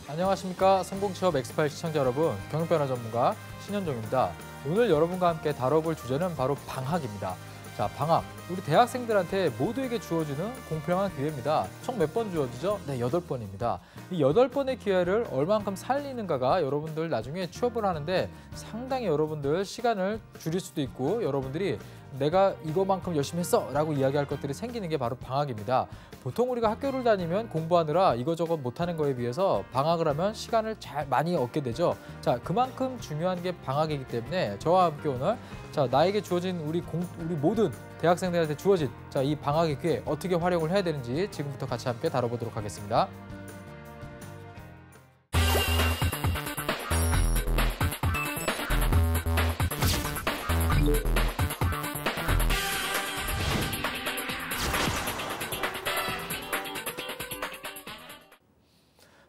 안녕하십니까. 성공취업 엑스파일 시청자 여러분, 경영변화 전문가 신현종입니다. 오늘 여러분과 함께 다뤄볼 주제는 바로 방학입니다. 자, 방학. 우리 대학생들한테 모두에게 주어지는 공평한 기회입니다. 총 몇 번 주어지죠? 네, 8번입니다. 이 8번의 기회를 얼만큼 살리는가가 여러분들 나중에 취업을 하는데 상당히 여러분들 시간을 줄일 수도 있고 여러분들이 내가 이거만큼 열심히 했어 라고 이야기할 것들이 생기는 게 바로 방학입니다. 보통 우리가 학교를 다니면 공부하느라 이거저거 못하는 거에 비해서 방학을 하면 시간을 많이 얻게 되죠. 자, 그만큼 중요한 게 방학이기 때문에 저와 함께 오늘 나에게 주어진 우리 모든 대학생들한테 주어진 이 방학의 기회 어떻게 활용을 해야 되는지 지금부터 같이 함께 다뤄보도록 하겠습니다.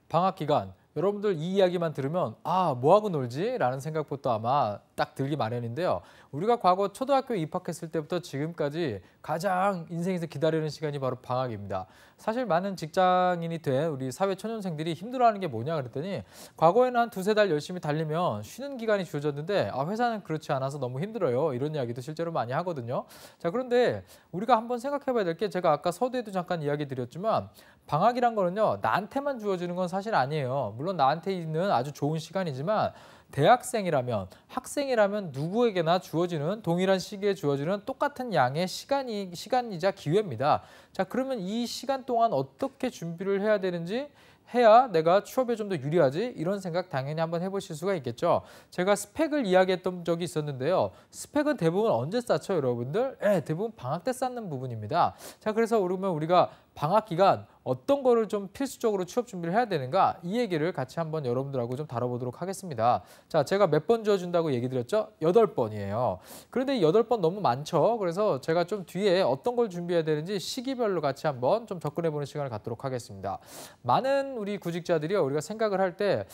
방학 기간, 여러분들 이 이야기만 들으면 뭐하고 놀지? 라는 생각부터 아마 딱 들기 마련인데요. 우리가 과거 초등학교에 입학했을 때부터 지금까지 가장 인생에서 기다리는 시간이 바로 방학입니다. 사실 많은 직장인이 된 우리 사회초년생들이 힘들어하는 게 뭐냐 그랬더니 과거에는 한 2~3달 열심히 달리면 쉬는 기간이 주어졌는데 회사는 그렇지 않아서 너무 힘들어요. 이런 이야기도 실제로 많이 하거든요. 자, 그런데 우리가 한번 생각해 봐야 될 게 제가 아까 서두에도 잠깐 이야기 드렸지만 방학이란 거는요. 나한테만 주어지는 건 사실 아니에요. 물론 나한테 있는 아주 좋은 시간이지만 대학생이라면 학생이라면 누구에게나 주어지는 동일한 시기에 주어지는 똑같은 양의 시간이자 기회입니다. 자, 그러면 이 시간 동안 어떻게 준비를 해야 되는지 해야 내가 취업에 좀 더 유리하지? 이런 생각 당연히 한번 해보실 수가 있겠죠. 제가 스펙을 이야기했던 적이 있었는데요. 스펙은 대부분 언제 쌓죠, 여러분들? 대부분 방학 때 쌓는 부분입니다. 자, 그래서 그러면 우리가 방학 기간 어떤 거를 좀 필수적으로 취업 준비를 해야 되는가? 이 얘기를 같이 한번 여러분들하고 좀 다뤄보도록 하겠습니다. 자, 제가 몇 번 주어준다고 얘기 드렸죠? 8번이에요. 그런데 이 8번 너무 많죠? 그래서 제가 좀 뒤에 어떤 걸 준비해야 되는지 시기별로 같이 한번 좀 접근해보는 시간을 갖도록 하겠습니다. 많은 우리 구직자들이요, 우리가 생각을 할 때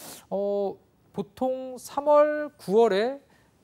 보통 3월, 9월에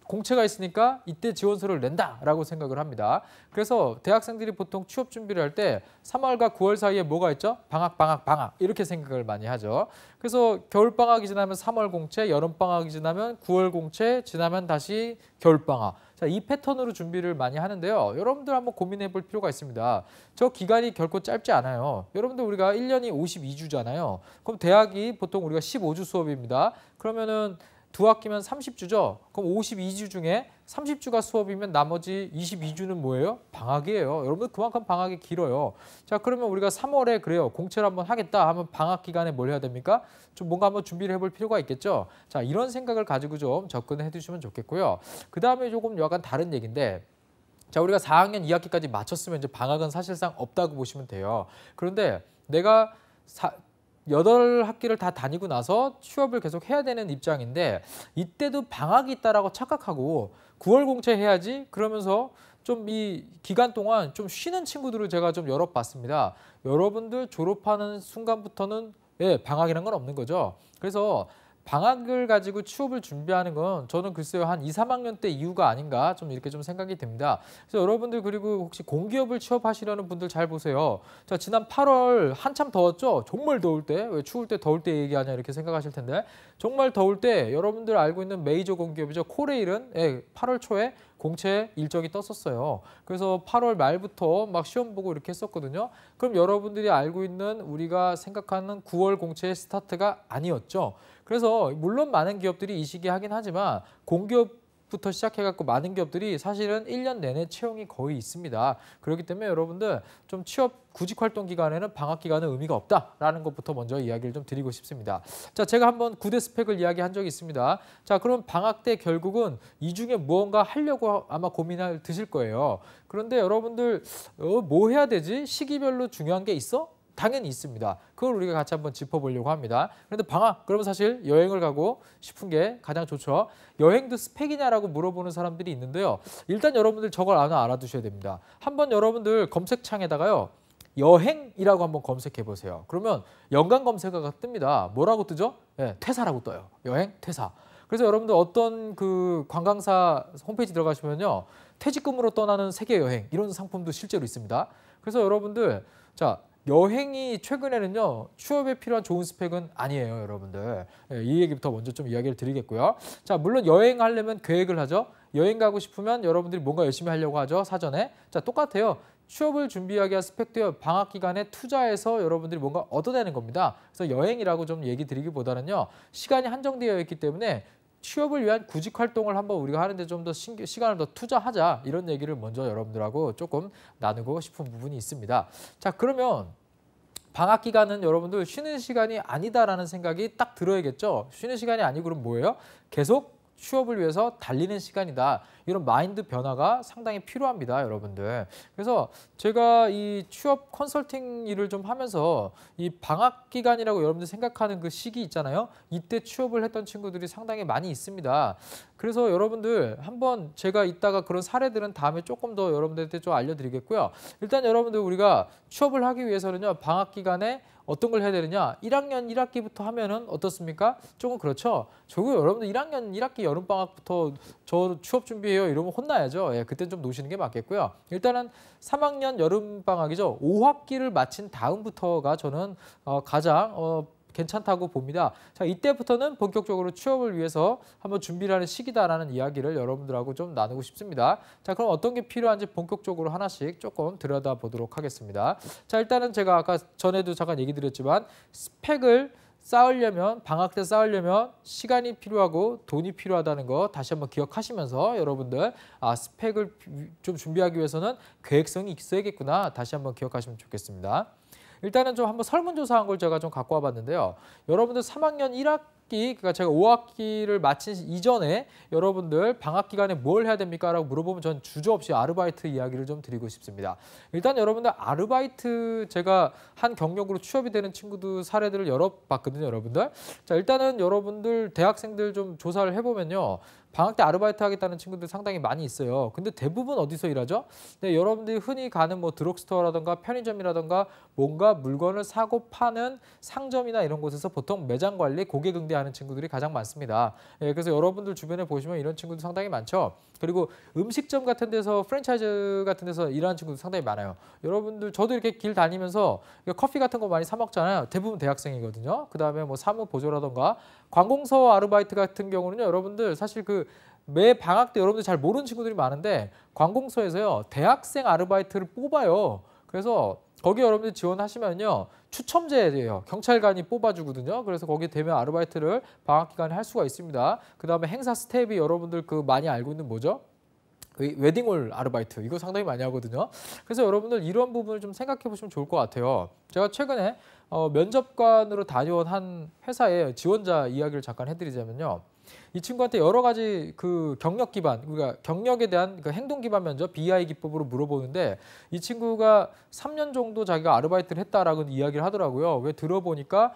공채가 있으니까 이때 지원서를 낸다라고 생각을 합니다. 그래서 대학생들이 보통 취업 준비를 할 때 3월과 9월 사이에 뭐가 있죠? 방학 이렇게 생각을 많이 하죠. 그래서 겨울방학이 지나면 3월 공채, 여름방학이 지나면 9월 공채, 지나면 다시 겨울방학. 자, 이 패턴으로 준비를 많이 하는데요. 여러분들 한번 고민해 볼 필요가 있습니다. 저 기간이 결코 짧지 않아요. 여러분들 우리가 1년이 52주잖아요. 그럼 대학이 보통 우리가 15주 수업입니다. 그러면은 두 학기면 30주죠. 그럼 52주 중에 30주가 수업이면 나머지 22주는 뭐예요? 방학이에요. 여러분 그만큼 방학이 길어요. 자, 그러면 우리가 3월에 그래요. 공채를 한번 하겠다 하면 방학 기간에 뭘 해야 됩니까? 좀 뭔가 한번 준비를 해볼 필요가 있겠죠. 자, 이런 생각을 가지고 좀 접근해 주시면 좋겠고요. 그 다음에 조금 약간 다른 얘기인데 자, 우리가 4학년 2학기까지 마쳤으면 이제 방학은 사실상 없다고 보시면 돼요. 그런데 내가 8학기를 다 다니고 나서 취업을 계속 해야 되는 입장인데 이때도 방학이 있다라고 착각하고 9월 공채 해야지 그러면서 좀 이 기간 동안 좀 쉬는 친구들을 제가 좀 여러 봤습니다. 여러분들 졸업하는 순간부터는 방학이란 건 없는 거죠. 그래서 방학을 가지고 취업을 준비하는 건 저는 글쎄요 한 2~3학년 때 이후가 아닌가 좀 이렇게 좀 생각이 듭니다. 그래서 여러분들 그리고 혹시 공기업을 취업하시려는 분들 잘 보세요. 자, 지난 8월 한참 더웠죠? 정말 더울 때, 왜 추울 때 더울 때 얘기하냐 이렇게 생각하실 텐데 정말 더울 때 여러분들 알고 있는 메이저 공기업이죠. 코레일은 8월 초에 공채 일정이 떴었어요. 그래서 8월 말부터 막 시험 보고 이렇게 했었거든요. 그럼 여러분들이 알고 있는 우리가 생각하는 9월 공채의 스타트가 아니었죠. 그래서 물론 많은 기업들이 이 시기에 하긴 하지만 공기업부터 시작해갖고 많은 기업들이 사실은 1년 내내 채용이 거의 있습니다. 그렇기 때문에 여러분들 좀 취업 구직활동 기간에는 방학 기간은 의미가 없다라는 것부터 먼저 이야기를 좀 드리고 싶습니다. 자, 제가 한번 9대 스펙을 이야기한 적이 있습니다. 자, 그럼 방학 때 결국은 이 중에 무언가 하려고 아마 고민을 드실 거예요. 그런데 여러분들 뭐 해야 되지? 시기별로 중요한 게 있어? 당연히 있습니다. 그걸 우리가 같이 한번 짚어보려고 합니다. 그런데 방학, 그러면 사실 여행을 가고 싶은 게 가장 좋죠. 여행도 스펙이냐라고 물어보는 사람들이 있는데요. 일단 여러분들 저걸 알아두셔야 됩니다. 한번 여러분들 검색창에다가요. 여행이라고 한번 검색해 보세요. 그러면 연관 검색어가 뜹니다. 뭐라고 뜨죠? 퇴사라고 떠요. 여행, 퇴사. 그래서 여러분들 어떤 그 관광사 홈페이지 들어가시면요. 퇴직금으로 떠나는 세계 여행 이런 상품도 실제로 있습니다. 그래서 여러분들 자, 여행이 최근에는요 취업에 필요한 좋은 스펙은 아니에요, 여러분들. 예, 이 얘기부터 먼저 좀 이야기를 드리겠고요. 자, 물론 여행하려면 계획을 하죠. 여행 가고 싶으면 여러분들이 뭔가 열심히 하려고 하죠, 사전에. 자, 똑같아요. 취업을 준비하기 위한 스펙도요, 방학 기간에 투자해서 여러분들이 뭔가 얻어내는 겁니다. 그래서 여행이라고 좀 얘기 드리기보다는요, 시간이 한정되어 있기 때문에 취업을 위한 구직 활동을 한번 우리가 하는데 좀 더 시간을 더 투자하자, 이런 얘기를 먼저 여러분들하고 조금 나누고 싶은 부분이 있습니다. 자, 그러면 방학 기간은 여러분들 쉬는 시간이 아니다라는 생각이 딱 들어야겠죠. 쉬는 시간이 아니고 그럼 뭐예요? 계속 취업을 위해서 달리는 시간이다. 이런 마인드 변화가 상당히 필요합니다, 여러분들. 그래서 제가 이 취업 컨설팅 일을 좀 하면서 이 방학 기간이라고 여러분들 생각하는 그 시기 있잖아요. 이때 취업을 했던 친구들이 상당히 많이 있습니다. 그래서 여러분들 한번 제가 이따가 그런 사례들은 다음에 조금 더 여러분들한테 좀 알려드리겠고요. 일단 여러분들 우리가 취업을 하기 위해서는요, 방학 기간에 어떤 걸 해야 되느냐? 1학년 1학기부터 하면은 어떻습니까? 조금 그렇죠. 저거 여러분들 1학년 1학기 여름방학부터 저 취업 준비해요 이러면 혼나야죠. 예, 그땐 좀 노시는 게 맞겠고요. 일단은 3학년 여름방학이죠. 5학기를 마친 다음부터가 저는 가장 괜찮다고 봅니다. 자, 이때부터는 본격적으로 취업을 위해서 한번 준비를 하는 시기다라는 이야기를 여러분들하고 좀 나누고 싶습니다. 자, 그럼 어떤 게 필요한지 본격적으로 하나씩 조금 들여다보도록 하겠습니다. 자, 일단은 제가 아까 전에도 잠깐 얘기 드렸지만 스펙을 쌓으려면, 방학 때 쌓으려면 시간이 필요하고 돈이 필요하다는 거 다시 한번 기억하시면서 여러분들 스펙을 좀 준비하기 위해서는 계획성이 있어야겠구나, 다시 한번 기억하시면 좋겠습니다. 일단은 좀 한번 설문조사한 걸 제가 좀 갖고 와봤는데요. 여러분들 3학년 1학기, 그러니까 제가 5학기를 마친 이전에 여러분들 방학 기간에 뭘 해야 됩니까? 라고 물어보면 전 주저없이 아르바이트 이야기를 좀 드리고 싶습니다. 일단 여러분들 아르바이트 제가 한 경력으로 취업이 되는 친구들 사례들을 여러 봤거든요, 여러분들. 자, 일단은 여러분들 대학생들 좀 조사를 해보면요. 방학 때 아르바이트 하겠다는 친구들 상당히 많이 있어요. 근데 대부분 어디서 일하죠? 네, 여러분들이 흔히 가는 뭐 드럭스토어라든가 편의점이라든가 뭔가 물건을 사고 파는 상점이나 이런 곳에서 보통 매장 관리, 고객 응대하는 친구들이 가장 많습니다. 예, 그래서 여러분들 주변에 보시면 이런 친구들 상당히 많죠. 그리고 음식점 같은 데서 프랜차이즈 같은 데서 일하는 친구들 상당히 많아요. 여러분들 저도 이렇게 길 다니면서 커피 같은 거 많이 사 먹잖아요. 대부분 대학생이거든요. 그다음에 뭐 사무 보조라든가 관공서 아르바이트 같은 경우는요. 여러분들 사실 매 방학 때 여러분들 잘 모르는 친구들이 많은데 관공서에서요. 대학생 아르바이트를 뽑아요. 그래서 거기 여러분들 지원하시면요. 추첨제예요. 경찰관이 뽑아주거든요. 그래서 거기 되면 아르바이트를 방학 기간에 할 수가 있습니다. 그다음에 행사 스텝이 여러분들 많이 알고 있는 뭐죠? 웨딩홀 아르바이트, 이거 상당히 많이 하거든요. 그래서 여러분들 이런 부분을 좀 생각해 보시면 좋을 것 같아요. 제가 최근에 면접관으로 다녀온 한 회사의 지원자 이야기를 잠깐 해드리자면요. 이 친구한테 여러 가지 경력 기반, 그러니까 경력에 대한 행동 기반 면접 BI 기법으로 물어보는데 이 친구가 3년 정도 자기가 아르바이트를 했다라고 이야기를 하더라고요. 왜 들어보니까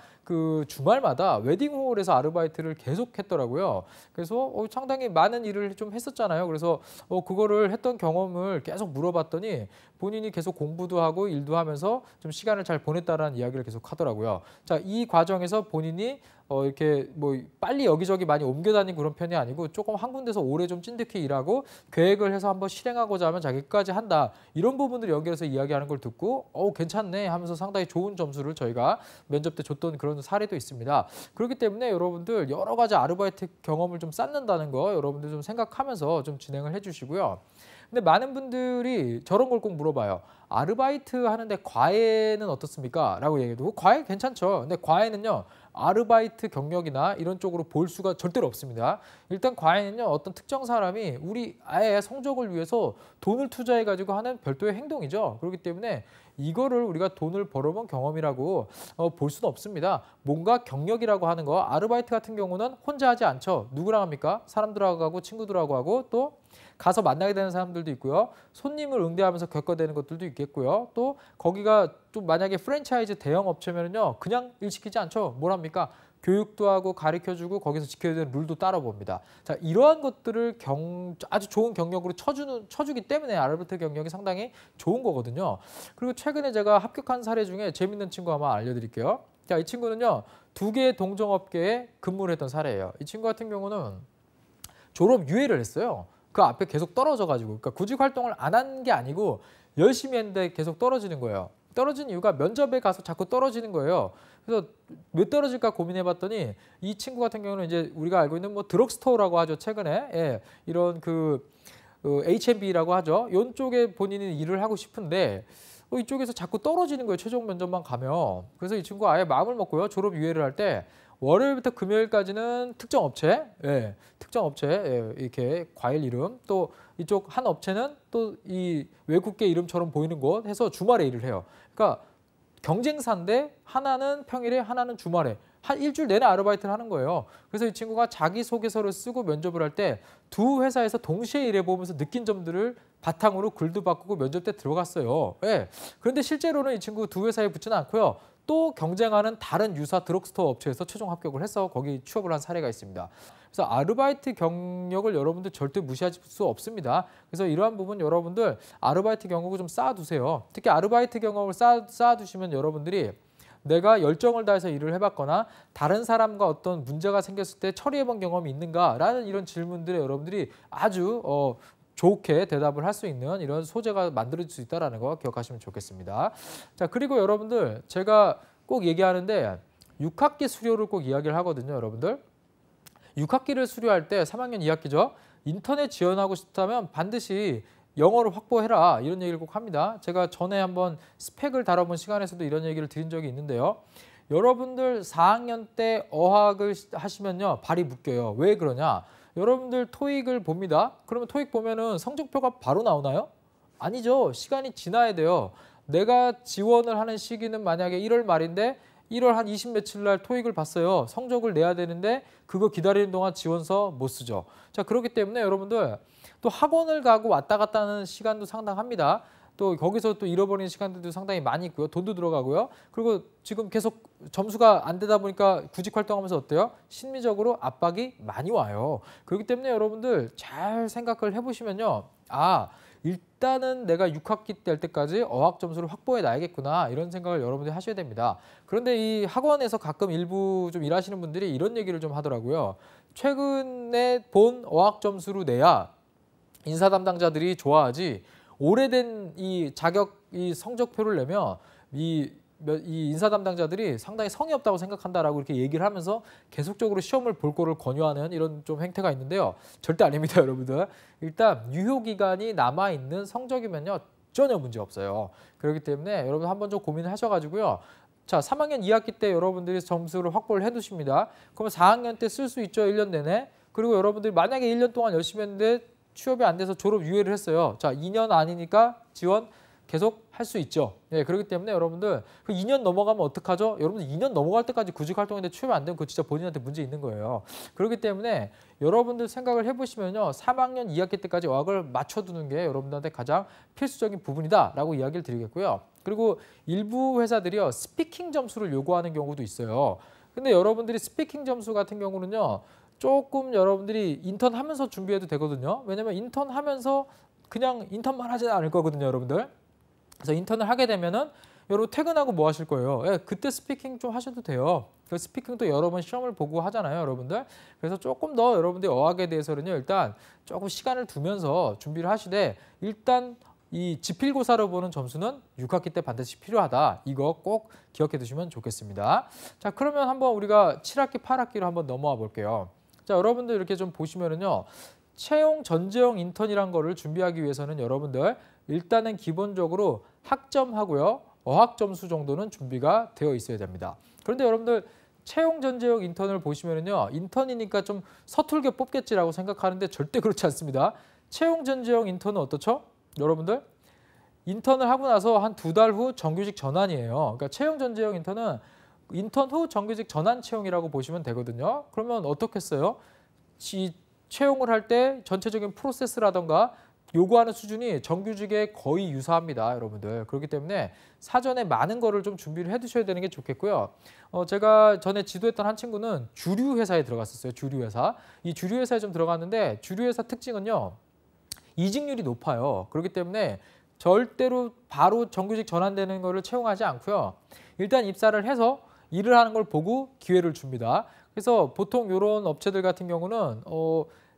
주말마다 웨딩홀에서 아르바이트를 계속 했더라고요. 그래서 상당히 많은 일을 좀 했었잖아요. 그래서 그거를 했던 경험을 계속 물어봤더니 본인이 계속 공부도 하고 일도 하면서 좀 시간을 잘 보냈다라는 이야기를 계속 하더라고요. 자, 이 과정에서 본인이 이렇게 뭐 빨리 여기저기 많이 옮겨 다니는 그런 편이 아니고 조금 한 군데서 오래 좀 찐득히 일하고 계획을 해서 한번 실행하고자 하면 자기까지 한다. 이런 부분들을 연결해서 이야기하는 걸 듣고 괜찮네 하면서 상당히 좋은 점수를 저희가 면접 때 줬던 그런 사례도 있습니다. 그렇기 때문에 여러분들 여러 가지 아르바이트 경험을 좀 쌓는다는 거 여러분들 좀 생각하면서 좀 진행을 해주시고요. 근데 많은 분들이 저런 걸 꼭 물어봐요. 아르바이트 하는데 과외는 어떻습니까? 라고 얘기해도 과외 괜찮죠. 근데 과외는요. 아르바이트 경력이나 이런 쪽으로 볼 수가 절대로 없습니다. 일단 과외는요. 어떤 특정 사람이 우리 아예 성적을 위해서 돈을 투자해가지고 하는 별도의 행동이죠. 그렇기 때문에 이거를 우리가 돈을 벌어본 경험이라고 볼 수는 없습니다. 뭔가 경력이라고 하는 거 아르바이트 같은 경우는 혼자 하지 않죠. 누구랑 합니까? 사람들하고 하고 친구들하고 하고 또 가서 만나게 되는 사람들도 있고요. 손님을 응대하면서 겪어대는 것들도 있겠고요. 또 거기가 또 만약에 프랜차이즈 대형 업체면요. 그냥 일 시키지 않죠. 뭘 합니까? 교육도 하고 가르쳐주고 거기서 지켜야 되는 룰도 따라봅니다. 자, 이러한 것들을 아주 좋은 경력으로 쳐주기 때문에 아르바이트 경력이 상당히 좋은 거거든요. 그리고 최근에 제가 합격한 사례 중에 재밌는 친구 한번 알려드릴게요. 자, 이 친구는요. 2개의 동종업계에 근무를 했던 사례예요. 이 친구 같은 경우는 졸업 유예를 했어요. 그 앞에 계속 떨어져가지고, 그러니까 구직 활동을 안 한 게 아니고 열심히 했는데 계속 떨어지는 거예요. 떨어진 이유가 면접에 가서 자꾸 떨어지는 거예요. 그래서 왜 떨어질까 고민해봤더니 이 친구 같은 경우는 이제 우리가 알고 있는 뭐 드럭스토어라고 하죠. 최근에 이런 그 H&B라고 하죠. 이쪽에 본인이 일을 하고 싶은데 이쪽에서 자꾸 떨어지는 거예요. 최종 면접만 가면. 그래서 이 친구가 아예 마음을 먹고요. 졸업 유예를 할 때 월요일부터 금요일까지는 특정 업체, 이렇게 과일 이름, 또 이쪽 한 업체는 또 이 외국계 이름처럼 보이는 곳 해서 주말에 일을 해요. 그러니까 경쟁사인데 하나는 평일에 하나는 주말에 한 일주일 내내 아르바이트를 하는 거예요. 그래서 이 친구가 자기소개서를 쓰고 면접을 할 때 두 회사에서 동시에 일해보면서 느낀 점들을 바탕으로 글도 바꾸고 면접 때 들어갔어요. 그런데 실제로는 이 친구 두 회사에 붙지는 않고요. 또 경쟁하는 다른 유사 드럭스토어 업체에서 최종 합격을 해서 거기 취업을 한 사례가 있습니다. 그래서 아르바이트 경력을 여러분들 절대 무시할 수 없습니다. 그래서 이러한 부분 여러분들 아르바이트 경력을 좀 쌓아두세요. 특히 아르바이트 경험을 쌓아두시면 여러분들이 내가 열정을 다해서 일을 해봤거나 다른 사람과 어떤 문제가 생겼을 때 처리해본 경험이 있는가라는 이런 질문들에 여러분들이 아주 좋게 대답을 할 수 있는 이런 소재가 만들어질 수 있다는 거 기억하시면 좋겠습니다. 자, 그리고 여러분들 제가 꼭 얘기하는데 6학기 수료를 꼭 이야기를 하거든요. 여러분들 6학기를 수료할 때 3학년 2학기죠. 인턴에 지원하고 싶다면 반드시 영어를 확보해라 이런 얘기를 꼭 합니다. 제가 전에 한번 스펙을 다뤄본 시간에서도 이런 얘기를 드린 적이 있는데요. 여러분들 4학년 때 어학을 하시면요. 발이 묶여요. 왜 그러냐? 여러분들 토익을 봅니다. 그러면 토익 보면은 성적표가 바로 나오나요? 아니죠. 시간이 지나야 돼요. 내가 지원을 하는 시기는 만약에 1월 말인데 1월 한 20 며칠 날 토익을 봤어요. 성적을 내야 되는데 그거 기다리는 동안 지원서 못 쓰죠. 자, 그렇기 때문에 여러분들 또 학원을 가고 왔다 갔다 하는 시간도 상당합니다. 또 거기서 또 잃어버리는 시간들도 상당히 많이 있고요. 돈도 들어가고요. 그리고 지금 계속 점수가 안 되다 보니까 구직 활동하면서 어때요? 심리적으로 압박이 많이 와요. 그렇기 때문에 여러분들 잘 생각을 해보시면요. 일단은 내가 6학기 때 할 때까지 어학 점수를 확보해 놔야겠구나 이런 생각을 여러분들이 하셔야 됩니다. 그런데 이 학원에서 가끔 일부 좀 일하시는 분들이 이런 얘기를 좀 하더라고요. 최근에 본 어학 점수로 내야 인사 담당자들이 좋아하지 오래된 이 이 성적표를 내면 이 인사 담당자들이 상당히 성의 없다고 생각한다라고 이렇게 얘기를 하면서 계속적으로 시험을 볼 거를 권유하는 이런 좀 행태가 있는데요. 절대 아닙니다, 여러분들. 일단 유효 기간이 남아 있는 성적이면요 전혀 문제 없어요. 그렇기 때문에 여러분 한번 좀 고민을 하셔가지고요. 자, 3학년 2학기 때 여러분들이 점수를 확보를 해두십니다. 그러면 4학년 때 쓸 수 있죠, 1년 내내. 그리고 여러분들이 만약에 1년 동안 열심히 했는데 취업이 안 돼서 졸업 유예를 했어요. 자, 2년 아니니까 지원 계속 할 수 있죠. 그렇기 때문에 여러분들 그 2년 넘어가면 어떡하죠? 여러분들 2년 넘어갈 때까지 구직 활동했는데 취업이 안 되면 그거 진짜 본인한테 문제 있는 거예요. 그렇기 때문에 여러분들 생각을 해보시면요. 3학년 2학기 때까지 어학을 맞춰두는 게 여러분들한테 가장 필수적인 부분이다라고 이야기를 드리겠고요. 그리고 일부 회사들이요. 스피킹 점수를 요구하는 경우도 있어요. 근데 여러분들이 스피킹 점수 같은 경우는요. 조금 여러분들이 인턴 하면서 준비해도 되거든요. 왜냐면 인턴 하면서 그냥 인턴만 하지 않을 거거든요, 여러분들. 그래서 인턴을 하게 되면은 여러분 퇴근하고 뭐 하실 거예요? 그때 스피킹 좀 하셔도 돼요. 그 스피킹도 여러 번 시험을 보고 하잖아요, 여러분들. 그래서 조금 더 여러분들이 어학에 대해서는요, 일단 조금 시간을 두면서 준비를 하시되 일단 이 지필고사로 보는 점수는 6학기 때 반드시 필요하다. 이거 꼭 기억해 두시면 좋겠습니다. 자, 그러면 한번 우리가 7학기, 8학기로 한번 넘어와 볼게요. 자, 여러분들 이렇게 좀 보시면은요. 채용 전제형 인턴이란 거를 준비하기 위해서는 여러분들 일단은 기본적으로 학점하고요. 어학 점수 정도는 준비가 되어 있어야 됩니다. 그런데 여러분들 채용 전제형 인턴을 보시면은요. 인턴이니까 좀 서툴게 뽑겠지라고 생각하는데 절대 그렇지 않습니다. 채용 전제형 인턴은 어떻죠? 여러분들 인턴을 하고 나서 한 2달 후 정규직 전환이에요. 그러니까 채용 전제형 인턴은 인턴 후 정규직 전환 채용이라고 보시면 되거든요. 그러면 어떻겠어요? 채용을 할 때 전체적인 프로세스라던가 요구하는 수준이 정규직에 거의 유사합니다, 여러분들. 그렇기 때문에 사전에 많은 거를 좀 준비를 해두셔야 되는 게 좋겠고요. 제가 전에 지도했던 한 친구는 주류 회사에 들어갔었어요, 주류 회사. 이 주류 회사에 좀 들어갔는데 주류 회사 특징은요, 이직률이 높아요. 그렇기 때문에 절대로 바로 정규직 전환되는 거를 채용하지 않고요. 일단 입사를 해서 일을 하는 걸 보고 기회를 줍니다. 그래서 보통 이런 업체들 같은 경우는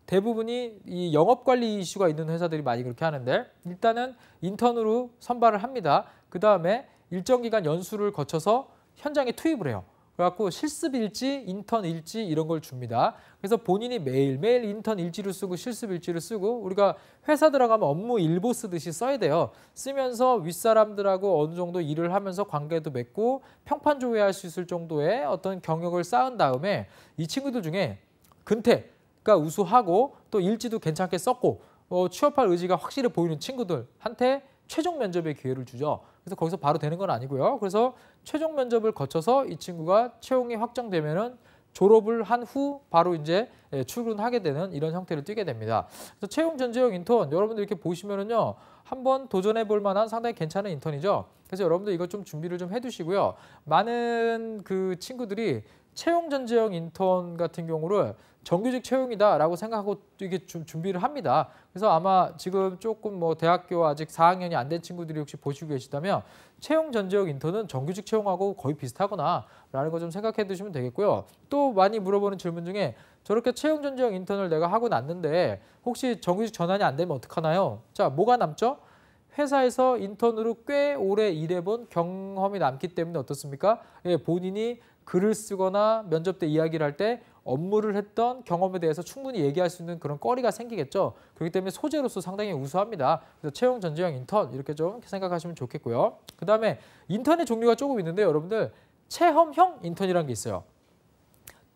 대부분이 이 영업관리 이슈가 있는 회사들이 많이 그렇게 하는데 일단은 인턴으로 선발을 합니다. 그 다음에 일정 기간 연수를 거쳐서 현장에 투입을 해요. 그래갖고 실습 일지, 인턴 일지 이런 걸 줍니다. 그래서 본인이 매일매일 인턴 일지를 쓰고 실습 일지를 쓰고 우리가 회사 들어가면 업무 일보 쓰듯이 써야 돼요. 쓰면서 윗사람들하고 어느 정도 일을 하면서 관계도 맺고 평판 조회할 수 있을 정도의 어떤 경력을 쌓은 다음에 이 친구들 중에 근태가 우수하고 또 일지도 괜찮게 썼고 취업할 의지가 확실히 보이는 친구들한테 최종 면접의 기회를 주죠. 그래서 거기서 바로 되는 건 아니고요. 그래서 최종 면접을 거쳐서 이 친구가 채용이 확정되면은 졸업을 한 후 바로 이제 출근하게 되는 이런 형태를 띠게 됩니다. 그래서 채용 전지형 인턴 여러분들 이렇게 보시면은요 한번 도전해 볼 만한 상당히 괜찮은 인턴이죠. 그래서 여러분들 이거 좀 준비를 좀 해두시고요. 많은 그 친구들이 채용 전지형 인턴 같은 경우를 정규직 채용이다라고 생각하고 이게 준비를 합니다. 그래서 아마 지금 조금 뭐 대학교 아직 4학년이 안 된 친구들이 혹시 보시고 계시다면 채용 전지형 인턴은 정규직 채용하고 거의 비슷하거나라는 거 좀 생각해 두시면 되겠고요. 또 많이 물어보는 질문 중에 저렇게 채용 전지형 인턴을 내가 하고 났는데 혹시 정규직 전환이 안 되면 어떡하나요? 자, 뭐가 남죠? 회사에서 인턴으로 꽤 오래 일해본 경험이 남기 때문에 어떻습니까? 예, 본인이 글을 쓰거나 면접 때 이야기를 할 때 업무를 했던 경험에 대해서 충분히 얘기할 수 있는 그런 거리가 생기겠죠. 그렇기 때문에 소재로서 상당히 우수합니다. 그래서 채용 전지형 인턴 이렇게 좀 생각하시면 좋겠고요. 그다음에 인턴의 종류가 조금 있는데 여러분들 체험형 인턴이라는 게 있어요.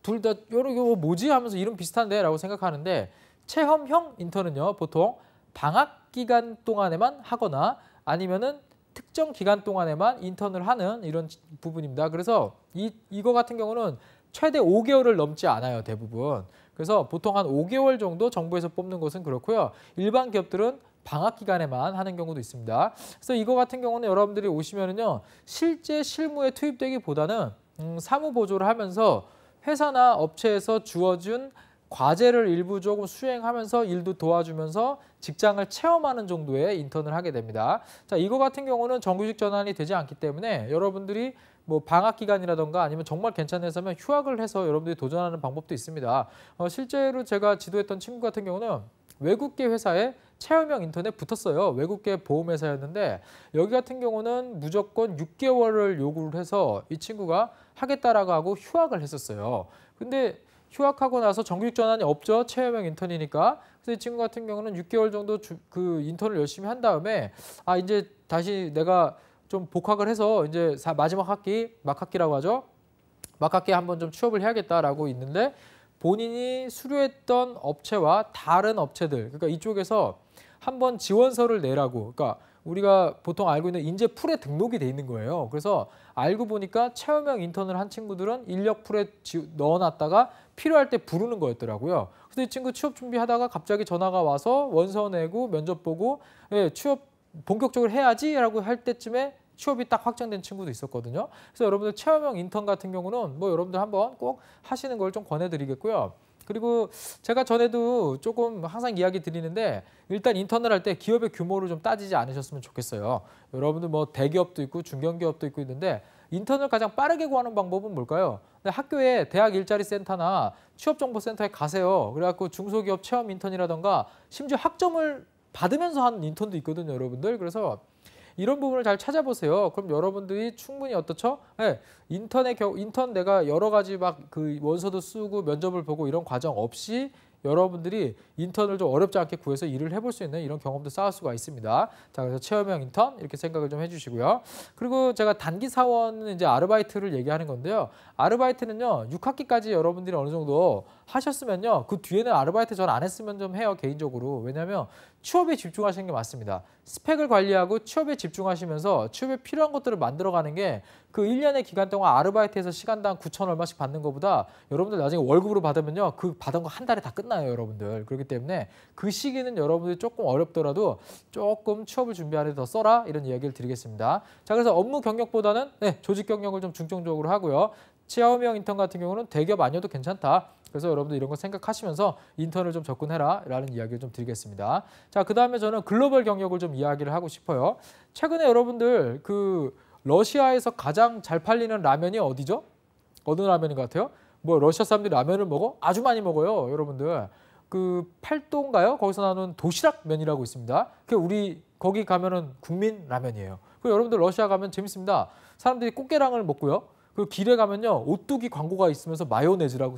둘 다 이거 뭐지 하면서 이름 비슷한데 라고 생각하는데 체험형 인턴은요 보통 방학 기간 동안에만 하거나 아니면은 특정 기간 동안에만 인턴을 하는 이런 부분입니다. 그래서 이거 같은 경우는 최대 5개월을 넘지 않아요, 대부분. 그래서 보통 한 5개월 정도 정부에서 뽑는 것은 그렇고요. 일반 기업들은 방학 기간에만 하는 경우도 있습니다. 그래서 이거 같은 경우는 여러분들이 오시면은요, 실제 실무에 투입되기보다는 사무 보조를 하면서 회사나 업체에서 주어준 과제를 일부 조금 수행하면서 일도 도와주면서 직장을 체험하는 정도의 인턴을 하게 됩니다. 자, 이거 같은 경우는 정규직 전환이 되지 않기 때문에 여러분들이 뭐 방학 기간이라던가 아니면 정말 괜찮아서면 휴학을 해서 여러분들이 도전하는 방법도 있습니다. 실제로 제가 지도했던 친구 같은 경우는 외국계 회사에 체험형 인턴에 붙었어요. 외국계 보험회사였는데 여기 같은 경우는 무조건 6개월을 요구를 해서 이 친구가 하겠다라고 하고 휴학을 했었어요. 근데 휴학하고 나서 정규직 전환이 없죠. 체험형 인턴이니까. 그래서 이 친구 같은 경우는 6개월 정도 그 인턴을 열심히 한 다음에 이제 다시 내가 좀 복학을 해서 이제 마지막 학기, 막학기라고 하죠. 막학기에 한번 좀 취업을 해야겠다라고 있는데 본인이 수료했던 업체와 다른 업체들, 그러니까 이쪽에서 한번 지원서를 내라고, 그러니까 우리가 보통 알고 있는 인재풀에 등록이 돼 있는 거예요. 그래서 알고 보니까 체험형 인턴을 한 친구들은 인력풀에 넣어놨다가 필요할 때 부르는 거였더라고요. 그래서 이 친구 취업 준비하다가 갑자기 전화가 와서 원서 내고 면접 보고 취업 본격적으로 해야지라고 할 때쯤에 취업이 딱 확정된 친구도 있었거든요. 그래서 여러분들 체험형 인턴 같은 경우는 뭐 여러분들 한번 꼭 하시는 걸 좀 권해드리겠고요. 그리고 제가 전에도 조금 항상 이야기 드리는데 일단 인턴을 할 때 기업의 규모를 좀 따지지 않으셨으면 좋겠어요. 여러분들 뭐 대기업도 있고 중견기업도 있고 있는데 인턴을 가장 빠르게 구하는 방법은 뭘까요? 학교에 대학 일자리 센터나 취업정보센터에 가세요. 그래갖고 중소기업 체험 인턴이라던가 심지어 학점을 받으면서 하는 인턴도 있거든요, 여러분들. 그래서 이런 부분을 잘 찾아보세요. 그럼 여러분들이 충분히 어떻죠? 네, 인턴 내가 여러 가지 막 그 원서도 쓰고 면접을 보고 이런 과정 없이 여러분들이 인턴을 좀 어렵지 않게 구해서 일을 해볼 수 있는 이런 경험도 쌓을 수가 있습니다. 자, 그래서 체험형 인턴 이렇게 생각을 좀 해주시고요. 그리고 제가 단기 사원은 이제 아르바이트를 얘기하는 건데요. 아르바이트는요, 6학기까지 여러분들이 어느 정도 하셨으면요, 그 뒤에는 아르바이트 전 안 했으면 좀 해요, 개인적으로. 왜냐하면 취업에 집중하시는 게 맞습니다. 스펙을 관리하고 취업에 집중하시면서 취업에 필요한 것들을 만들어가는 게 그 1년의 기간 동안 아르바이트에서 시간당 9천 얼마씩 받는 것보다 여러분들 나중에 월급으로 받으면요, 그 받은 거 한 달에 다 끝나요, 여러분들. 그렇기 때문에 그 시기는 여러분들이 조금 어렵더라도 조금 취업을 준비하는 데 더 써라, 이런 이야기를 드리겠습니다. 자, 그래서 업무 경력보다는 조직 경력을 좀 중점적으로 하고요. 체험형 인턴 같은 경우는 대기업 아니어도 괜찮다. 그래서 여러분들 이런 거 생각하시면서 인턴을 좀 접근해라 라는 이야기를 좀 드리겠습니다. 자, 그 다음에 저는 글로벌 경력을 좀 이야기를 하고 싶어요. 최근에 여러분들 그 러시아에서 가장 잘 팔리는 라면이 어디죠? 어느 라면인 것 같아요? 뭐 러시아 사람들이 라면을 먹어? 아주 많이 먹어요, 여러분들. 그 팔도인가요? 거기서 나오는 도시락 면이라고 있습니다. 그 우리 거기 가면은 국민 라면이에요. 그 여러분들 러시아 가면 재밌습니다. 사람들이 꽃게랑을 먹고요. 그리고 길에 가면요. 오뚜기 광고가 있으면서 마요네스라고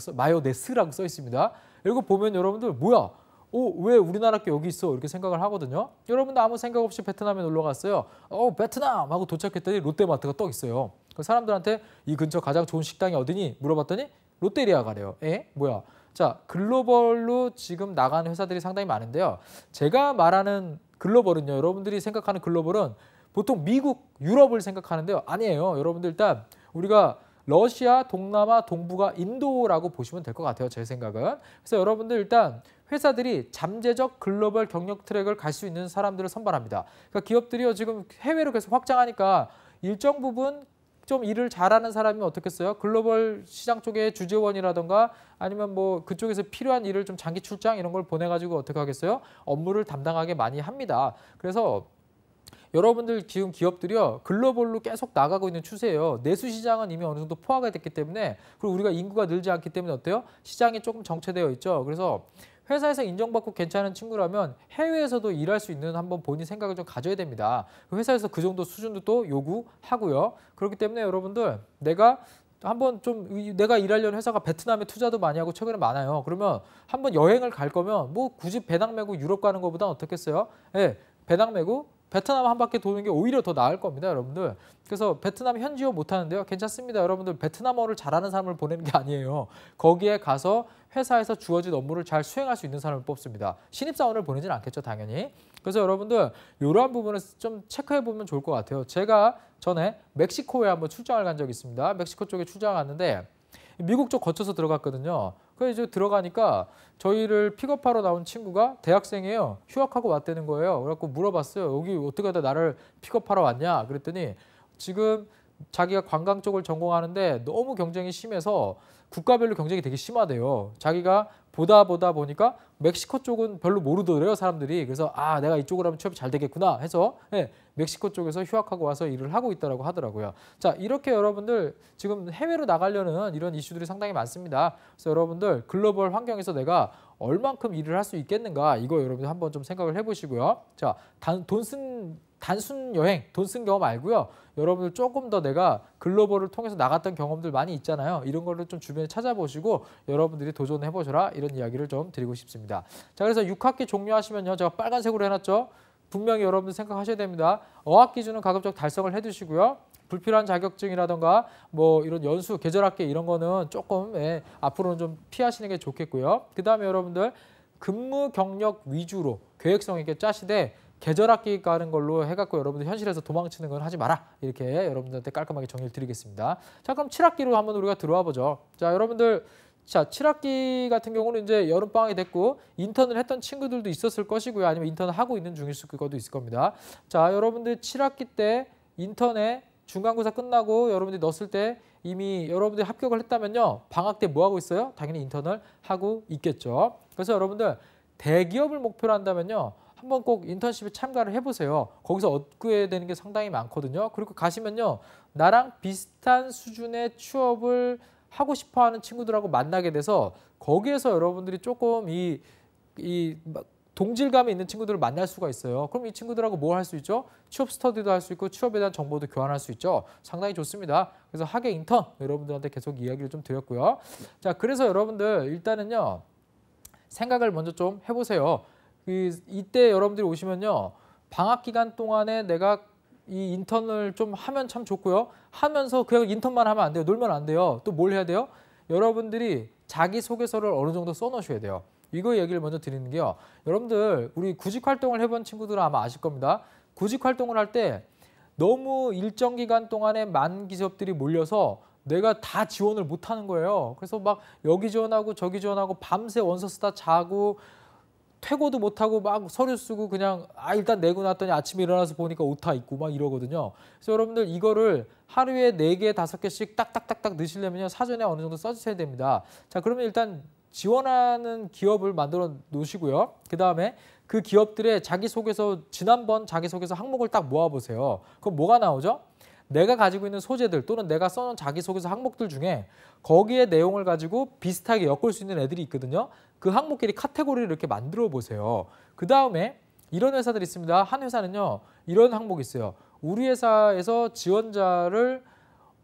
써 있습니다. 이거 보면 여러분들 뭐야? 왜 우리나라 게 여기 있어? 이렇게 생각을 하거든요. 여러분들 아무 생각 없이 베트남에 놀러 갔어요. 베트남! 하고 도착했더니 롯데마트가 떠 있어요. 그 사람들한테 이 근처 가장 좋은 식당이 어디니? 물어봤더니 롯데리아 가래요. 뭐야? 자, 글로벌로 지금 나가는 회사들이 상당히 많은데요. 제가 말하는 글로벌은요. 여러분들이 생각하는 글로벌은 보통 미국, 유럽을 생각하는데요. 아니에요. 여러분들 일단 우리가 러시아, 동남아, 동북아, 인도라고 보시면 될 것 같아요. 제 생각은. 그래서 여러분들 일단 회사들이 잠재적 글로벌 경력 트랙을 갈 수 있는 사람들을 선발합니다. 그러니까 기업들이요. 지금 해외로 계속 확장하니까 일정 부분 좀 일을 잘하는 사람이 어떻겠어요? 글로벌 시장 쪽에 주재원이라던가 아니면 뭐 그쪽에서 필요한 일을 좀 장기 출장 이런 걸 보내가지고 어떻게 하겠어요? 업무를 담당하게 많이 합니다. 그래서 여러분들 지금 기업들이요. 글로벌로 계속 나가고 있는 추세예요. 내수 시장은 이미 어느 정도 포화가 됐기 때문에 그리고 우리가 인구가 늘지 않기 때문에 어때요? 시장이 조금 정체되어 있죠. 그래서 회사에서 인정받고 괜찮은 친구라면 해외에서도 일할 수 있는 한번 본인 생각을 좀 가져야 됩니다. 회사에서 그 정도 수준도 또 요구하고요. 그렇기 때문에 여러분들 내가 일하려는 회사가 베트남에 투자도 많이 하고 최근에 많아요. 그러면 한번 여행을 갈 거면 뭐 굳이 배낭 메고 유럽 가는 것보다 어떻겠어요? 배낭 메고 베트남 한 바퀴 도는 게 오히려 더 나을 겁니다, 여러분들. 그래서 베트남 현지어 못하는데요. 괜찮습니다, 여러분들. 베트남어를 잘하는 사람을 보내는 게 아니에요. 거기에 가서 회사에서 주어진 업무를 잘 수행할 수 있는 사람을 뽑습니다. 신입사원을 보내지는 않겠죠, 당연히. 그래서 여러분들 이러한 부분을 좀 체크해 보면 좋을 것 같아요. 제가 전에 멕시코에 한번 출장을 간 적이 있습니다. 멕시코 쪽에 출장을 갔는데 미국 쪽 거쳐서 들어갔거든요. 그래서 이제 들어가니까 저희를 픽업하러 나온 친구가 대학생이에요. 휴학하고 왔다는 거예요. 그래갖고 물어봤어요. 여기 어떻게 하다 나를 픽업하러 왔냐? 그랬더니 지금 자기가 관광 쪽을 전공하는데 너무 경쟁이 심해서 국가별로 경쟁이 되게 심하대요. 자기가 보다 보니까 멕시코 쪽은 별로 모르더래요, 사람들이. 그래서 내가 이쪽으로 하면 취업이 잘 되겠구나 해서 멕시코 쪽에서 휴학하고 와서 일을 하고 있다고 하더라고요. 자, 이렇게 여러분들 지금 해외로 나가려는 이런 이슈들이 상당히 많습니다. 그래서 여러분들 글로벌 환경에서 내가 얼만큼 일을 할 수 있겠는가 이거 여러분들 한번 좀 생각을 해보시고요. 자, 단순 여행, 돈 쓴 경험 말고요. 여러분들 조금 더 내가 글로벌을 통해서 나갔던 경험들 많이 있잖아요. 이런 거를 좀 주변에 찾아보시고 여러분들이 도전해보셔라 이런 이야기를 좀 드리고 싶습니다. 자, 그래서 6학기 종료하시면요. 제가 빨간색으로 해놨죠. 분명히 여러분들 생각하셔야 됩니다. 어학 기준은 가급적 달성을 해두시고요. 불필요한 자격증이라던가 뭐 이런 연수, 계절학기 이런 거는 조금 앞으로는 좀 피하시는 게 좋겠고요. 그 다음에 여러분들 근무 경력 위주로 계획성 있게 짜시되 계절학기 가는 걸로 해갖고 여러분들 현실에서 도망치는 건 하지 마라. 이렇게 여러분들한테 깔끔하게 정리를 드리겠습니다. 자, 그럼 7학기로 한번 우리가 들어와 보죠. 자, 여러분들 7학기 같은 경우는 이제 여름방학이 됐고 인턴을 했던 친구들도 있었을 것이고요. 아니면 인턴을 하고 있는 중일 수도 있을 겁니다. 자, 여러분들 7학기 때 인턴에 중간고사 끝나고 여러분들이 넣었을 때 이미 여러분들이 합격을 했다면요. 방학 때 뭐 하고 있어요? 당연히 인턴을 하고 있겠죠. 그래서 여러분들 대기업을 목표로 한다면요. 한번 꼭 인턴십에 참가를 해보세요. 거기서 얻게 되는 게 상당히 많거든요. 그리고 가시면요. 나랑 비슷한 수준의 취업을 하고 싶어하는 친구들하고 만나게 돼서 거기에서 여러분들이 조금 이 동질감이 있는 친구들을 만날 수가 있어요. 그럼 이 친구들하고 뭐 할 수 있죠? 취업 스터디도 할 수 있고 취업에 대한 정보도 교환할 수 있죠. 상당히 좋습니다. 그래서 학예 인턴 여러분들한테 계속 이야기를 좀 드렸고요. 자, 그래서 여러분들 일단은요. 생각을 먼저 좀 해보세요. 이때 여러분들이 오시면요. 방학 기간 동안에 내가 이 인턴을 좀 하면 참 좋고요. 하면서 그냥 인턴만 하면 안 돼요. 놀면 안 돼요. 또 뭘 해야 돼요? 여러분들이 자기소개서를 어느 정도 써놓으셔야 돼요. 이거 얘기를 먼저 드리는 게요. 여러분들 우리 구직 활동을 해본 친구들은 아마 아실 겁니다. 구직 활동을 할 때 너무 일정 기간 동안에 많은 기업들이 몰려서 내가 다 지원을 못하는 거예요. 그래서 막 여기 지원하고 저기 지원하고 밤새 원서 쓰다 자고 퇴고도 못하고 막 서류 쓰고 그냥 일단 내고 났더니 아침에 일어나서 보니까 오타 있고 막 이러거든요. 그래서 여러분들 이거를 하루에 4개, 5개씩 딱딱딱딱 넣으시려면 사전에 어느 정도 써주셔야 됩니다. 자, 그러면 일단 지원하는 기업을 만들어 놓으시고요. 그 다음에 그 기업들의 자기소개서, 지난번 자기소개서 항목을 딱 모아보세요. 그럼 뭐가 나오죠? 내가 가지고 있는 소재들 또는 내가 써놓은 자기소개서 항목들 중에 거기에 내용을 가지고 비슷하게 엮을 수 있는 애들이 있거든요. 그 항목끼리 카테고리를 이렇게 만들어 보세요. 그 다음에 이런 회사들이 있습니다. 한 회사는요. 이런 항목이 있어요. 우리 회사에서 지원자를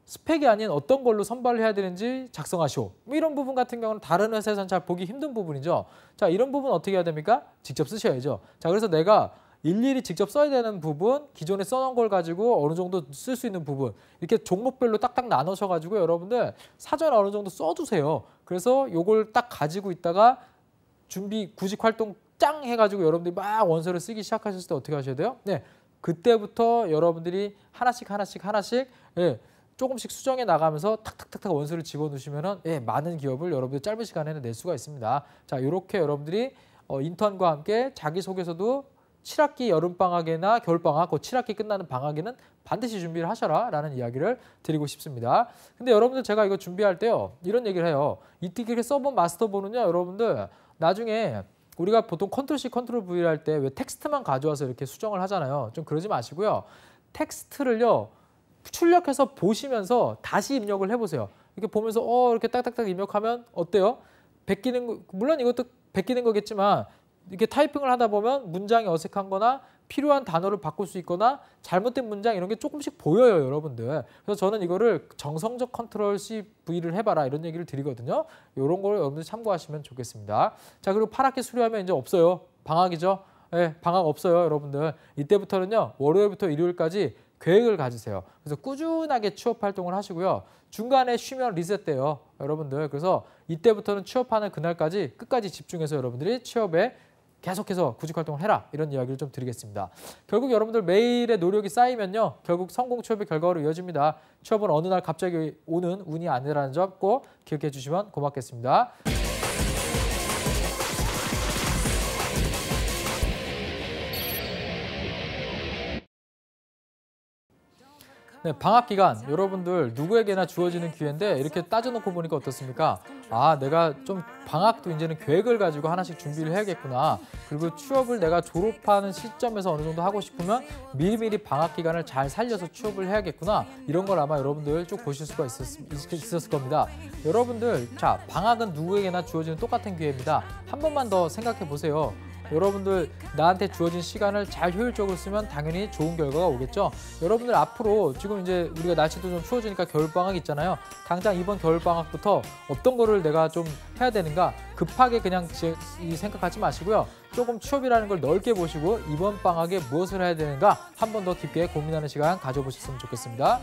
스펙이 아닌 어떤 걸로 선발을 해야 되는지 작성하시오. 뭐 이런 부분 같은 경우는 다른 회사에서는 잘 보기 힘든 부분이죠. 자, 이런 부분 어떻게 해야 됩니까? 직접 쓰셔야죠. 자, 그래서 내가 일일이 직접 써야 되는 부분, 기존에 써놓은 걸 가지고 어느 정도 쓸 수 있는 부분, 이렇게 종목별로 딱딱 나누셔가지고 여러분들 사전에 어느 정도 써두세요. 그래서 요걸 딱 가지고 있다가 준비 구직 활동 짱 해가지고 여러분들이 막 원서를 쓰기 시작하셨을 때 어떻게 하셔야 돼요? 네, 그때부터 여러분들이 하나씩 예, 조금씩 수정해 나가면서 탁탁탁탁 원서를 집어넣으시면은 예, 많은 기업을 여러분들 짧은 시간에는 낼 수가 있습니다. 자, 이렇게 여러분들이 인턴과 함께 자기소개서도 7학기 여름방학이나 겨울방학, 그 7학기 끝나는 방학에는 반드시 준비를 하셔라 라는 이야기를 드리고 싶습니다. 근데 여러분들 제가 이거 준비할 때요, 이런 얘기를 해요. 이렇게 써본 마스터본은요, 여러분들 나중에 우리가 보통 컨트롤 C, 컨트롤 V를 할 때 왜 텍스트만 가져와서 이렇게 수정을 하잖아요. 좀 그러지 마시고요. 텍스트를요, 출력해서 보시면서 다시 입력을 해보세요. 이렇게 보면서 이렇게 딱딱딱 입력하면 어때요? 베끼는 거, 물론 이것도 베끼는 거겠지만 이렇게 타이핑을 하다 보면 문장이 어색한 거나 필요한 단어를 바꿀 수 있거나 잘못된 문장 이런 게 조금씩 보여요, 여러분들. 그래서 저는 이거를 정성적 컨트롤 C, V를 해봐라 이런 얘기를 드리거든요. 이런 걸 여러분들 참고하시면 좋겠습니다. 자, 그리고 8학기 수료하면 이제 없어요. 방학이죠. 네, 방학 없어요, 여러분들. 이때부터는요, 월요일부터 일요일까지 계획을 가지세요. 그래서 꾸준하게 취업 활동을 하시고요. 중간에 쉬면 리셋돼요, 여러분들. 그래서 이때부터는 취업하는 그날까지 끝까지 집중해서 여러분들이 취업에 계속해서 구직 활동을 해라 이런 이야기를 좀 드리겠습니다. 결국 여러분들 매일의 노력이 쌓이면요, 결국 성공 취업의 결과로 이어집니다. 취업은 어느 날 갑자기 오는 운이 아니라는 점 꼭 기억해 주시면 고맙겠습니다. 네, 방학 기간 여러분들 누구에게나 주어지는 기회인데 이렇게 따져놓고 보니까 어떻습니까? 아, 내가 좀 방학도 이제는 계획을 가지고 하나씩 준비를 해야겠구나. 그리고 취업을 내가 졸업하는 시점에서 어느 정도 하고 싶으면 미리미리 방학 기간을 잘 살려서 취업을 해야겠구나. 이런 걸 아마 여러분들 쭉 보실 수가 있었을 겁니다. 여러분들, 자, 방학은 누구에게나 주어지는 똑같은 기회입니다. 한 번만 더 생각해 보세요. 여러분들 나한테 주어진 시간을 잘 효율적으로 쓰면 당연히 좋은 결과가 오겠죠. 여러분들 앞으로 지금 이제 우리가 날씨도 좀 추워지니까 겨울방학 있잖아요. 당장 이번 겨울방학부터 어떤 거를 내가 좀 해야 되는가 급하게 그냥 생각하지 마시고요. 조금 취업이라는 걸 넓게 보시고 이번 방학에 무엇을 해야 되는가 한 번 더 깊게 고민하는 시간 가져보셨으면 좋겠습니다.